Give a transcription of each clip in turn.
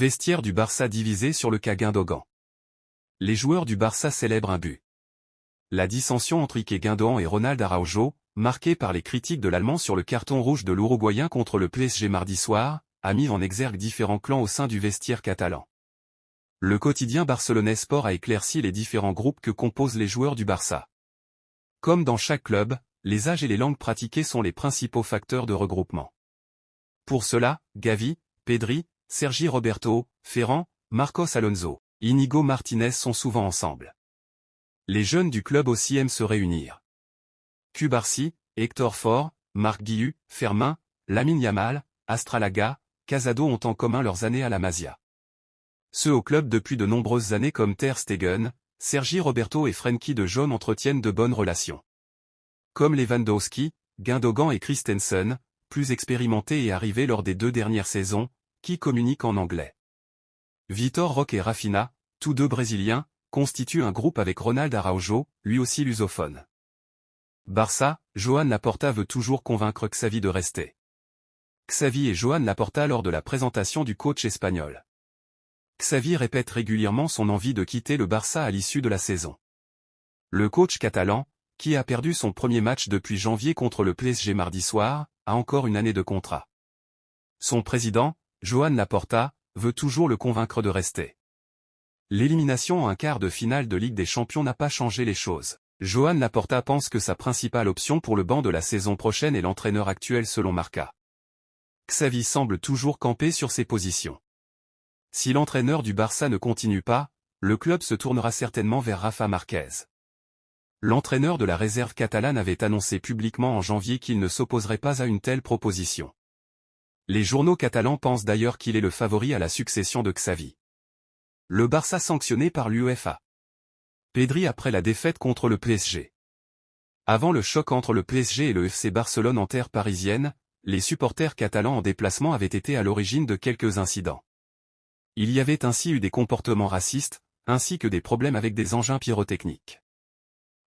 Vestiaire du Barça divisé sur le cas Gundogan. Les joueurs du Barça célèbrent un but. La dissension entre Ike Gundogan et Ronald Araujo, marquée par les critiques de l'Allemand sur le carton rouge de l'Uruguayen contre le PSG mardi soir, a mis en exergue différents clans au sein du vestiaire catalan. Le quotidien barcelonais Sport a éclairci les différents groupes que composent les joueurs du Barça. Comme dans chaque club, les âges et les langues pratiquées sont les principaux facteurs de regroupement. Pour cela, Gavi, Pedri, Sergi Roberto, Ferran, Marcos Alonso, Íñigo Martínez sont souvent ensemble. Les jeunes du club aussi aiment se réunir. Cubarsí, Héctor Ford, Marc Guiu, Fermin, Lamine Yamal, Astralaga, Casado ont en commun leurs années à la Masia. Ceux au club depuis de nombreuses années comme Ter Stegen, Sergi Roberto et Frenkie de Jong entretiennent de bonnes relations. Comme Lewandowski, Gundogan et Christensen, plus expérimentés et arrivés lors des 2 dernières saisons, qui communiquent en anglais. Vitor Roque et Rafinha, tous 2 brésiliens, constituent un groupe avec Ronald Araujo, lui aussi lusophone. Barça, Joan Laporta veut toujours convaincre Xavi de rester. Xavi et Joan Laporta lors de la présentation du coach espagnol. Xavi répète régulièrement son envie de quitter le Barça à l'issue de la saison. Le coach catalan, qui a perdu son premier match depuis janvier contre le PSG mardi soir, a encore une année de contrat. Son président, Joan Laporta, veut toujours le convaincre de rester. L'élimination en un quart de finale de Ligue des Champions n'a pas changé les choses. Joan Laporta pense que sa principale option pour le banc de la saison prochaine est l'entraîneur actuel selon Marca. Xavi semble toujours camper sur ses positions. Si l'entraîneur du Barça ne continue pas, le club se tournera certainement vers Rafa Marquez. L'entraîneur de la réserve catalane avait annoncé publiquement en janvier qu'il ne s'opposerait pas à une telle proposition. Les journaux catalans pensent d'ailleurs qu'il est le favori à la succession de Xavi. Le Barça sanctionné par l'UEFA. Pedri après la défaite contre le PSG. Avant le choc entre le PSG et le FC Barcelone en terre parisienne, les supporters catalans en déplacement avaient été à l'origine de quelques incidents. Il y avait ainsi eu des comportements racistes, ainsi que des problèmes avec des engins pyrotechniques.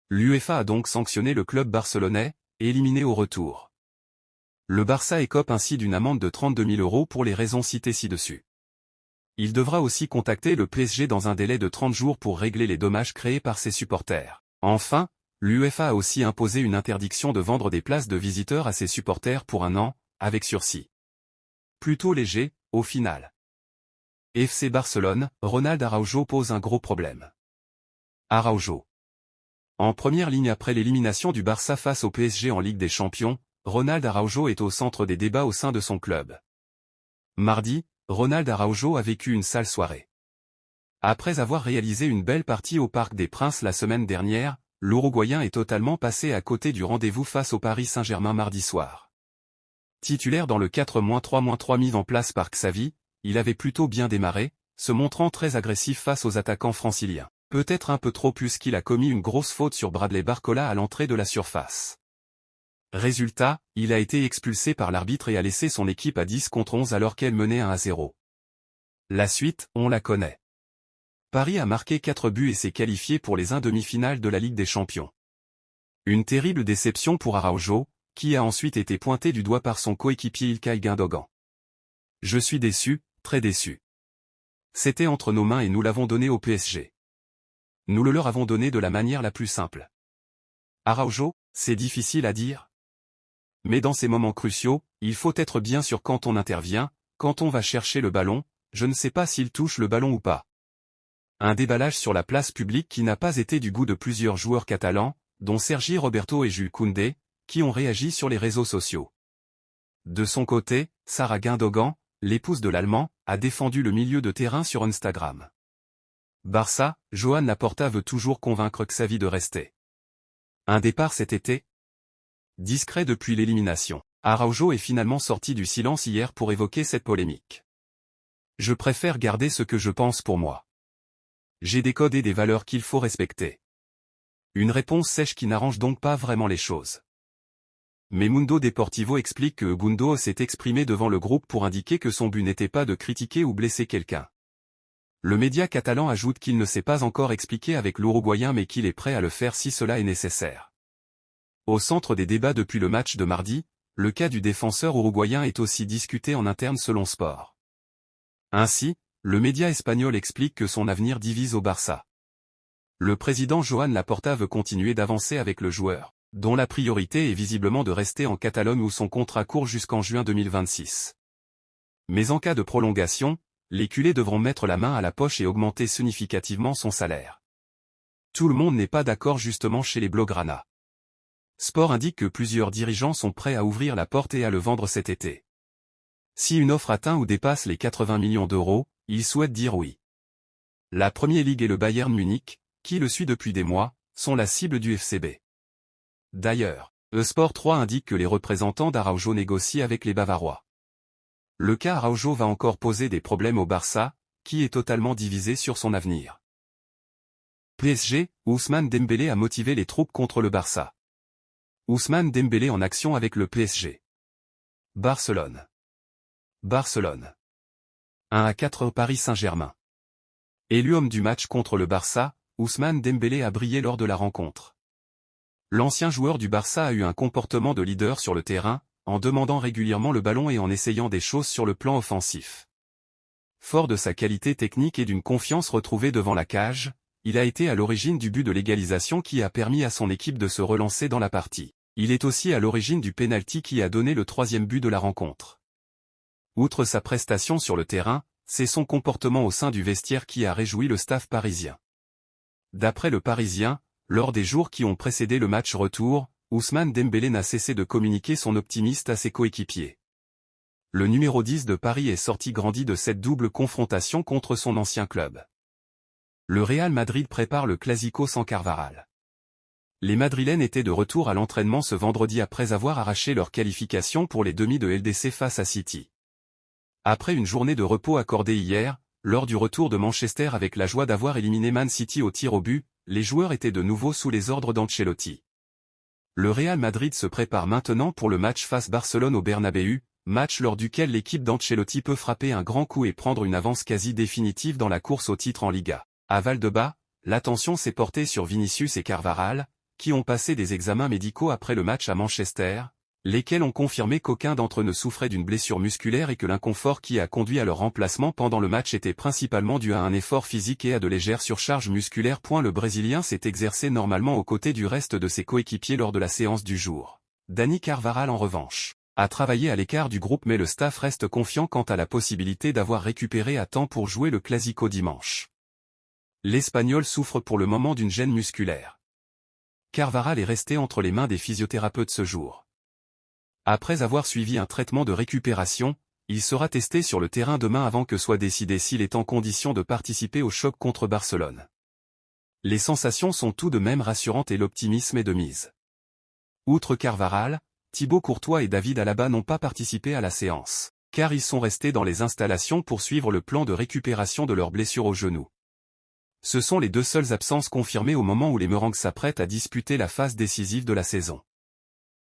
L'UEFA a donc sanctionné le club barcelonais, éliminé au retour. Le Barça écope ainsi d'une amende de 32 000 € pour les raisons citées ci-dessus. Il devra aussi contacter le PSG dans un délai de 30 jours pour régler les dommages créés par ses supporters. Enfin, l'UEFA a aussi imposé une interdiction de vendre des places de visiteurs à ses supporters pour 1 an, avec sursis. Plutôt léger, au final. FC Barcelone, Ronald Araujo pose un gros problème. Araujo. En première ligne après l'élimination du Barça face au PSG en Ligue des Champions, Ronald Araujo est au centre des débats au sein de son club. Mardi, Ronald Araujo a vécu une sale soirée. Après avoir réalisé une belle partie au Parc des Princes la semaine dernière, l'Uruguayen est totalement passé à côté du rendez-vous face au Paris Saint-Germain mardi soir. Titulaire dans le 4-3-3 mis en place par Xavi, il avait plutôt bien démarré, se montrant très agressif face aux attaquants franciliens. Peut-être un peu trop puisqu'il a commis une grosse faute sur Bradley Barcola à l'entrée de la surface. Résultat, il a été expulsé par l'arbitre et a laissé son équipe à 10 contre 11 alors qu'elle menait 1-0. La suite, on la connaît. Paris a marqué 4 buts et s'est qualifié pour les 1 demi-finales de la Ligue des Champions. Une terrible déception pour Araujo, qui a ensuite été pointé du doigt par son coéquipier Ilkay Gundogan. Je suis déçu, très déçu. C'était entre nos mains et nous l'avons donné au PSG. Nous le leur avons donné de la manière la plus simple. Araujo, c'est difficile à dire. Mais dans ces moments cruciaux, il faut être bien sûr quand on intervient, quand on va chercher le ballon, je ne sais pas s'il touche le ballon ou pas. Un déballage sur la place publique qui n'a pas été du goût de plusieurs joueurs catalans, dont Sergi Roberto et Jules Koundé, qui ont réagi sur les réseaux sociaux. De son côté, Sarah Gundogan, l'épouse de l'Allemand, a défendu le milieu de terrain sur Instagram. Barça, Joan Laporta veut toujours convaincre Xavi de rester. Un départ cet été? Discret depuis l'élimination, Araujo est finalement sorti du silence hier pour évoquer cette polémique. Je préfère garder ce que je pense pour moi. J'ai décodé des valeurs qu'il faut respecter. Une réponse sèche qui n'arrange donc pas vraiment les choses. Mais Mundo Deportivo explique que Gundo s'est exprimé devant le groupe pour indiquer que son but n'était pas de critiquer ou blesser quelqu'un. Le média catalan ajoute qu'il ne s'est pas encore expliqué avec l'Uruguayen mais qu'il est prêt à le faire si cela est nécessaire. Au centre des débats depuis le match de mardi, le cas du défenseur uruguayen est aussi discuté en interne selon Sport. Ainsi, Le média espagnol explique que son avenir divise au Barça. Le président Joan Laporta veut continuer d'avancer avec le joueur, dont la priorité est visiblement de rester en Catalogne où son contrat court jusqu'en juin 2026. Mais en cas de prolongation, les culés devront mettre la main à la poche et augmenter significativement son salaire. Tout le monde n'est pas d'accord justement chez les Blaugrana. Sport indique que plusieurs dirigeants sont prêts à ouvrir la porte et à le vendre cet été. Si une offre atteint ou dépasse les 80 millions d'euros, ils souhaitent dire oui. La Premier Ligue et le Bayern Munich, qui le suit depuis des mois, sont la cible du FCB. D'ailleurs, Esport 3 indique que les représentants d'Araujo négocient avec les Bavarois. Le cas Araujo va encore poser des problèmes au Barça, qui est totalement divisé sur son avenir. PSG, Ousmane Dembélé a motivé les troupes contre le Barça. Ousmane Dembélé en action avec le PSG. Barcelone. 1-4 Paris Saint-Germain. Élu homme du match contre le Barça, Ousmane Dembélé a brillé lors de la rencontre. L'ancien joueur du Barça a eu un comportement de leader sur le terrain, en demandant régulièrement le ballon et en essayant des choses sur le plan offensif. Fort de sa qualité technique et d'une confiance retrouvée devant la cage, il a été à l'origine du but de l'égalisation qui a permis à son équipe de se relancer dans la partie. Il est aussi à l'origine du pénalty qui a donné le troisième but de la rencontre. Outre sa prestation sur le terrain, c'est son comportement au sein du vestiaire qui a réjoui le staff parisien. D'après le Parisien, lors des jours qui ont précédé le match retour, Ousmane Dembélé n'a cessé de communiquer son optimisme à ses coéquipiers. Le numéro 10 de Paris est sorti grandi de cette double confrontation contre son ancien club. Le Real Madrid prépare le Clásico sans Carvajal. Les Madrilènes étaient de retour à l'entraînement ce vendredi après avoir arraché leur qualification pour les demi de LDC face à City. Après une journée de repos accordée hier, lors du retour de Manchester avec la joie d'avoir éliminé Man City au tir au but, les joueurs étaient de nouveau sous les ordres d'Ancelotti. Le Real Madrid se prépare maintenant pour le match face Barcelone au Bernabéu, match lors duquel l'équipe d'Ancelotti peut frapper un grand coup et prendre une avance quasi définitive dans la course au titre en Liga. À Valdebebas, l'attention s'est portée sur Vinicius et Carvajal, qui ont passé des examens médicaux après le match à Manchester, lesquels ont confirmé qu'aucun d'entre eux ne souffrait d'une blessure musculaire et que l'inconfort qui a conduit à leur remplacement pendant le match était principalement dû à un effort physique et à de légères surcharges musculaires. Le Brésilien s'est exercé normalement aux côtés du reste de ses coéquipiers lors de la séance du jour. Dani Carvajal en revanche a travaillé à l'écart du groupe mais le staff reste confiant quant à la possibilité d'avoir récupéré à temps pour jouer le Clásico dimanche. L'Espagnol souffre pour le moment d'une gêne musculaire. Carvajal est resté entre les mains des physiothérapeutes ce jour. Après avoir suivi un traitement de récupération, il sera testé sur le terrain demain avant que soit décidé s'il est en condition de participer au choc contre Barcelone. Les sensations sont tout de même rassurantes et l'optimisme est de mise. Outre Carvajal, Thibaut Courtois et David Alaba n'ont pas participé à la séance, car ils sont restés dans les installations pour suivre le plan de récupération de leur blessure au genou. Ce sont les deux seules absences confirmées au moment où les Merengues s'apprêtent à disputer la phase décisive de la saison.